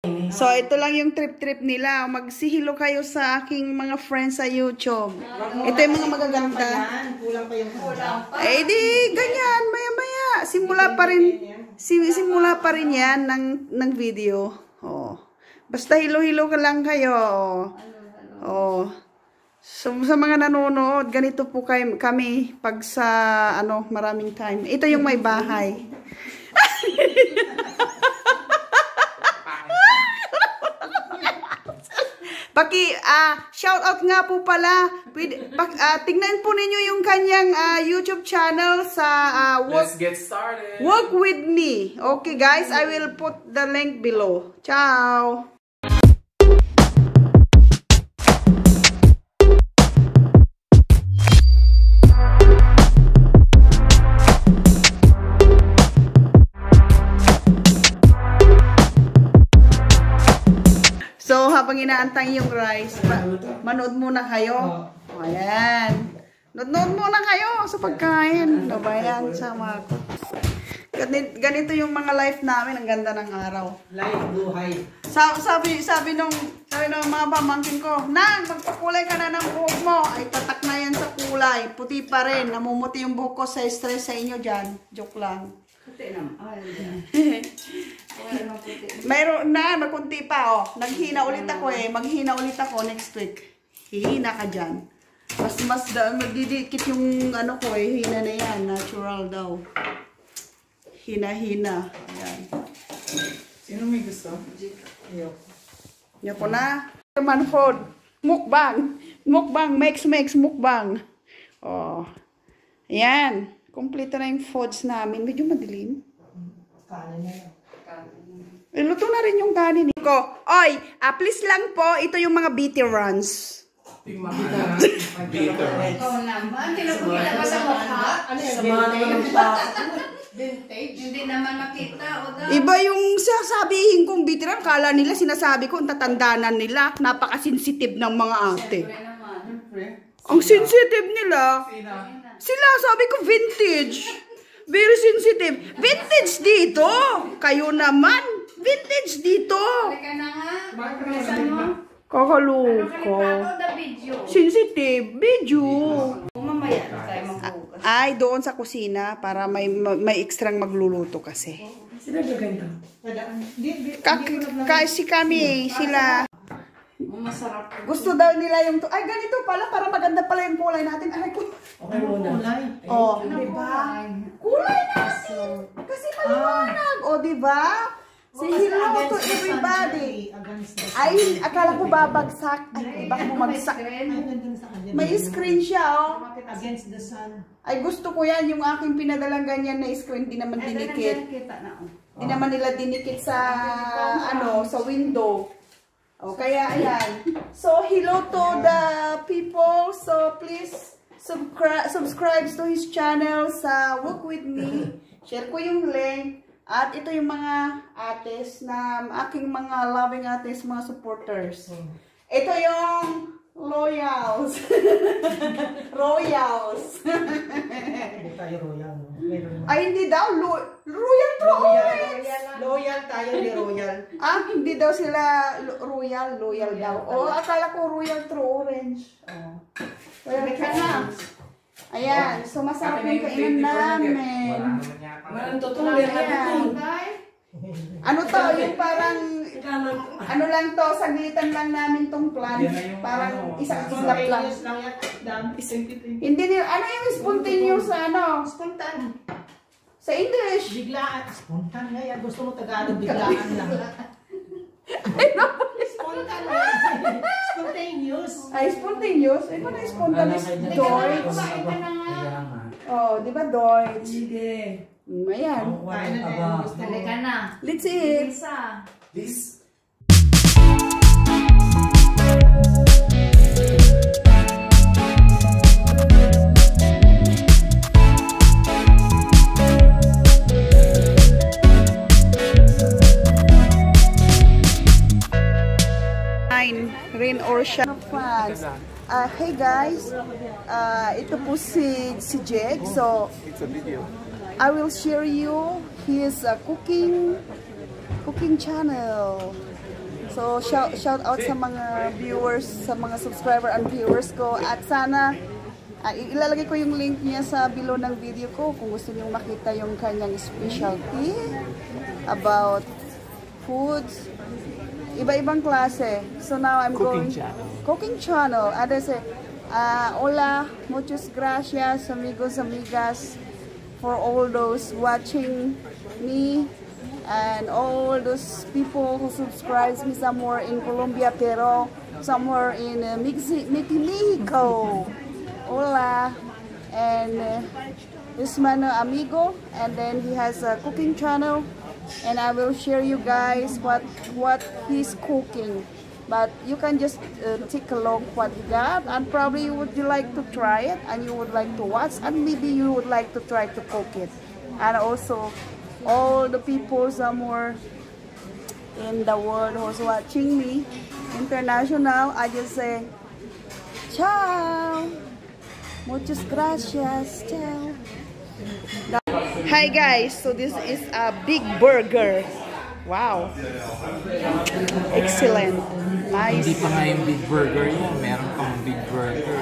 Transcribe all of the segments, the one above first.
So, ito lang yung trip-trip nila. Magsihilo kayo sa aking mga friends sa YouTube. Ito yung mga magaganda. Kulang pa yung kulang. Eh, di, ganyan. Maya-maya. Simula pa rin yan ng video. Oh. Basta hilo-hilo ka lang kayo. Oh. So, sa mga nanonood, ganito po kami pag sa, maraming time. Ito yung may bahay. Shout out nga po pala. Tingnan po ninyo yung kanyang YouTube channel sa Let's get started. Work with me. Okay guys, I will put the link below. Ciao. So, habang inaantay yung rice, manood muna kayo. O, ayan. Nood muna kayo sa pagkain. Babayan, sama ko. Ganito yung mga life namin. Ang ganda ng araw. Life, buhay. Sabi nung mga pamangkin ko, Nang, magpakulay ka na ng buhok mo. Ay, tatak na yan sa kulay. Puti pa rin. Namumuti yung buhok ko sa stress sa inyo dyan. Joke lang. Puti naman. Mayroon na, magkunti pa, oh. Naghina ulit ako eh. Maghina ulit ako next week. Hihina ka dyan. Mas magdidikit yung ko eh. Hina na yan. Natural daw. Hina-hina. Ayan. Sino may gusto? Ayoko na. Man food. Mukbang. Mukbang. Makes mukbang. Oh. Ayan. Kompleto na yung foods namin. Medyo madilim. Kanin na yan. Luto na rin yung kanin ko. Oy, please lang po, ito yung mga veterans. Veterans. Ikaw naman, kinapagkita ka sa mukha. Ano yan? Sama naman ang vintage. Hindi naman makita. Iba yung sasabihin kong veteran, kala nila sinasabi ko, ang tatandanan nila, napaka-sensitive ng mga ate. Ang sensitive nila. Sila, sabi ko, vintage. Very sensitive. Vintage dito. Kayo naman. Vintage dito. Halika na nga. Kakaluko. Sensitive. Video. Mamaya na tayo magbukas. Ay, doon sa kusina para may ekstrang magluluto kasi. Sila ba ganito? Kasi kami, sila. Masarap. Gusto daw nila yung ay ganito pala para maganda pala yung kulay natin. Ay ko. Okay muna. Oh, di ba? Kulay natin. Kasi maliwanag. Oh, di ba? Say hello to everybody. Ay, akala ko babagsak. Ay, baka bumagsak. May screen siya, oh. Against the sun. Ay, gusto ko yan. Yung aking pinadalang ganyan na screen, di naman dinikit. Di naman nila dinikit sa, sa window. O, kaya ayan. So, hello to the people. So, please subscribe to his channel sa Work With Me. Share ko yung link. At ito yung mga ates na aking mga loving ates, mga supporters. Ito yung loyals. Royals. Hindi tayo royal, no? Ay, hindi daw. Royal to orange. Loyal tayo, hindi royal. Hindi daw sila royal daw. Akala ko royal true orange. Royal ka na. Ayan, so masarap yung kainan namin. Ayan. Ano to, yung parang, lang to, saglitan lang namin tong plant. Parang isang islap lang. Hindi nila, yung spontaneous, Spontan. sa English. Biglaan. Spontan nga yan. Gusto mo Tagalog, biglaan lang. Spontan nga. Spontaneous. Ay, spontaneous? Ay, paano yung spontaneous? Deutsch. Oh, di ba Deutsch? Sige. Ayan. Halika na. Let's eat. This. Rain or shine fans. Hey guys, ito po si Jeg. So, It's a video. I will share you his cooking channel. So, shout out sa mga viewers, sa mga subscriber and viewers ko. At sana, ilalagay ko yung link niya sa below ng video ko kung gusto niyo makita yung kanyang specialty about foods. Iba-ibang klase. So now I'm cooking channel. And I say, hola, muchas gracias, amigos, amigas, for all those watching me and all those people who subscribes me somewhere in Colombia, pero somewhere in Mexico. Hola, and this man amigo, and then he has a cooking channel. And I will share you guys what he's cooking, but you can just take a look what he got, and probably you would like to try it, and you would like to watch, and maybe you would like to try to cook it. And also all the people somewhere in the world who's watching me international, I just say ciao, muchas gracias, ciao. Hi guys, so this is a big burger. Wow. Excellent. Nice. Hindi pa nga yung big burger yan. Meron pang big burger.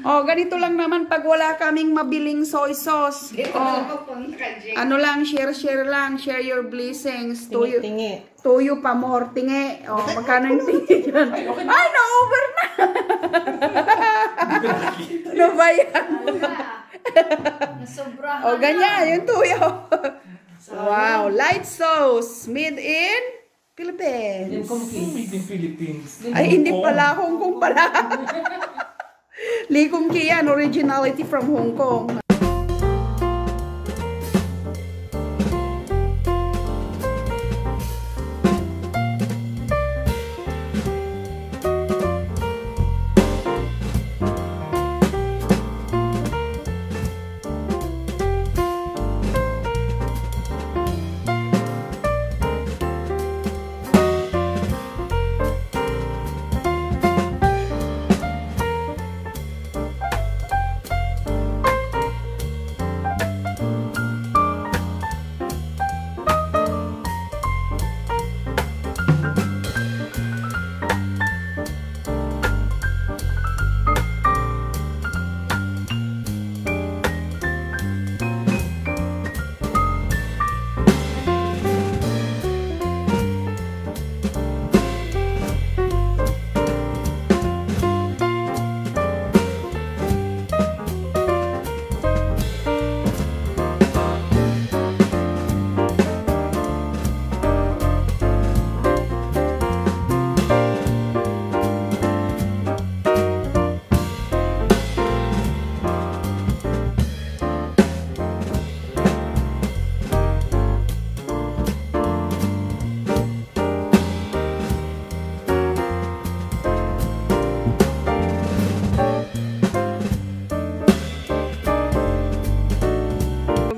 Oh, ganito lang naman pag wala kaming mabiling soy sauce. Oh, ano lang, share lang. Share your blessings. Tuyo pa more, tingi. Oh, magkano yung tingi yan? Ay, na-over na! Ano ba yan? Oh, ganyan, yung tuyo. Wow, light sauce. Made in Philippines. Made in Philippines. Ay, hindi pala. Hong Kong pala. Lee Kung Kee yan, originality from Hong Kong.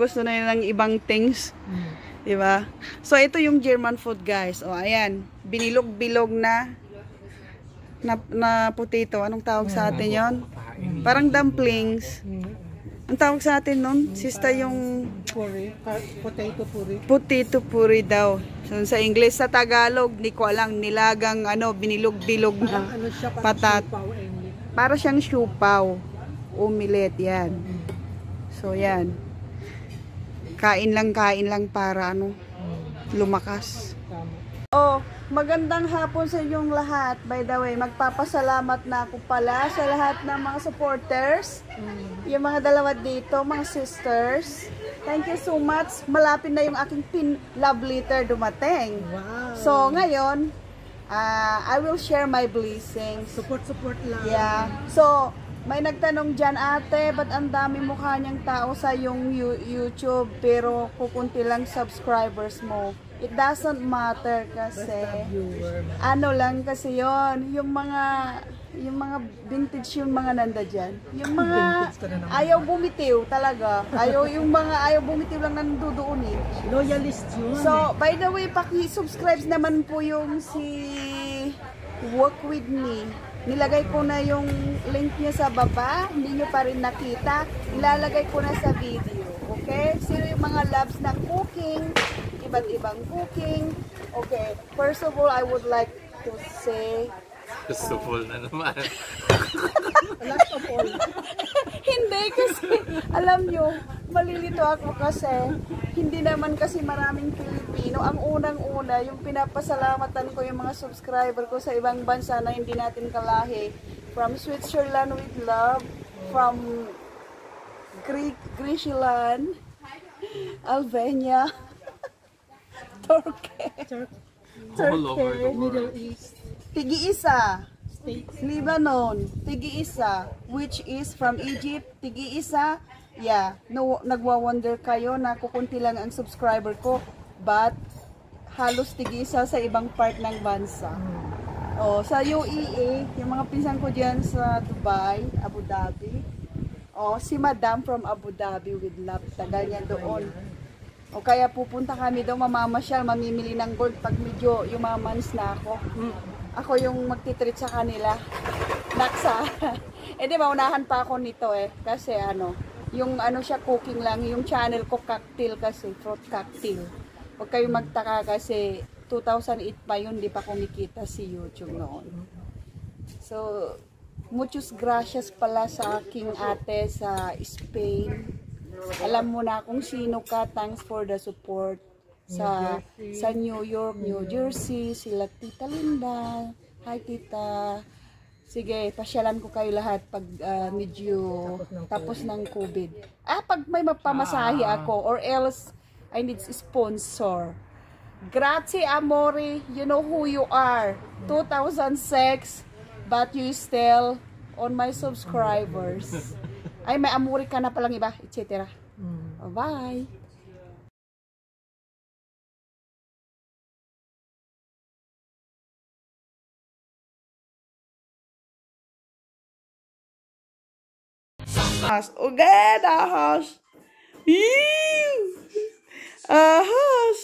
Gusto na yun ng ibang things. Diba? So, ito yung German food, guys. O, ayan. Binilog-bilog na potato. Anong tawag sa atin yon? Parang dumplings. Ang tawag sa atin nun, sista, yung Puri. Potato puri. potato puri daw. So, sa English, sa Tagalog, di ko alam, nilagang binilog-bilog na Ano siya, patat. sipaw, Para siyang siupaw. Omelette, yan. So, yan. Kain lang para lumakas. Oh, magandang hapon sa inyong lahat. By the way, magpapasalamat na ako pala sa lahat ng mga supporters. Yung mga dalawa dito, mga sisters. Thank you so much. Malapit na yung aking love letter dumating. Wow. So, ngayon, I will share my blessings. Support lang. Yeah. So, may nagtanong dyan, ate, ba't ang dami mukha niyang tao sa yung YouTube pero kukunti lang subscribers mo? It doesn't matter kasi ano lang kasi yon, yung mga vintage yung mga nanda dyan. Yung mga ayaw bumitiw talaga. Yung mga ayaw bumitiw lang nandoon eh. Loyalist yun. So, by the way, paki-subscribe naman po yung si Work With Me. Nilagay ko na yung link niya sa baba. Hindi nyo pa rin nakita. Ilalagay ko na sa video. Okay? Sino yung mga loves ng cooking? Iba't ibang cooking. Okay. First of all, I would like to say... Gusto full na naman. Last of all. Hindi kasi, alam nyo, malilito ako kasi hindi naman kasi maraming Pilipino. Ang unang-una, yung pinapasalamatan ko yung mga subscriber ko sa ibang bansa na hindi natin kalahi. From Switzerland with love, from Grecian, Albania, Turkey, All over the Middle world. East. Tig-isa. States. Lebanon, tig-isa, which is from Egypt, tig-isa. Yeah, no, nagwa-wonder kayo na kukunti lang ang subscriber ko, but halos tig-isa sa ibang part ng bansa. Oh, sa UAE, yung mga pinsan ko diyan sa Dubai, Abu Dhabi. Oh, si Madam from Abu Dhabi with love, tagal niya doon. O kaya pupunta kami doon, mamamasyal, mamimili ng gold pag medyo yumamans na ako. Ako yung magtitreat sa kanila. Naksa. Di ba, unahan pa ako nito kasi yung siya cooking lang, yung channel ko cocktail kasi, fruit cocktail. Huwag kayong magtaka kasi 2008 pa yun, di pa kumikita si YouTube noon. So, muchos gracias pala sa aking ate sa Spain. Alam mo na kung sino ka, thanks for the support. Sa New York, New Jersey, sila Tita Linda. Hi Tita. Sige, pasyalan ko kayo lahat pag medyo tapos ng COVID. Pag may mapamasahe ako or else I need sponsor. Grazie amore, you know who you are. 2006, but you still on my subscribers. Ay, may amore ka na palang iba, etc. Bye! Ahas. Ahas.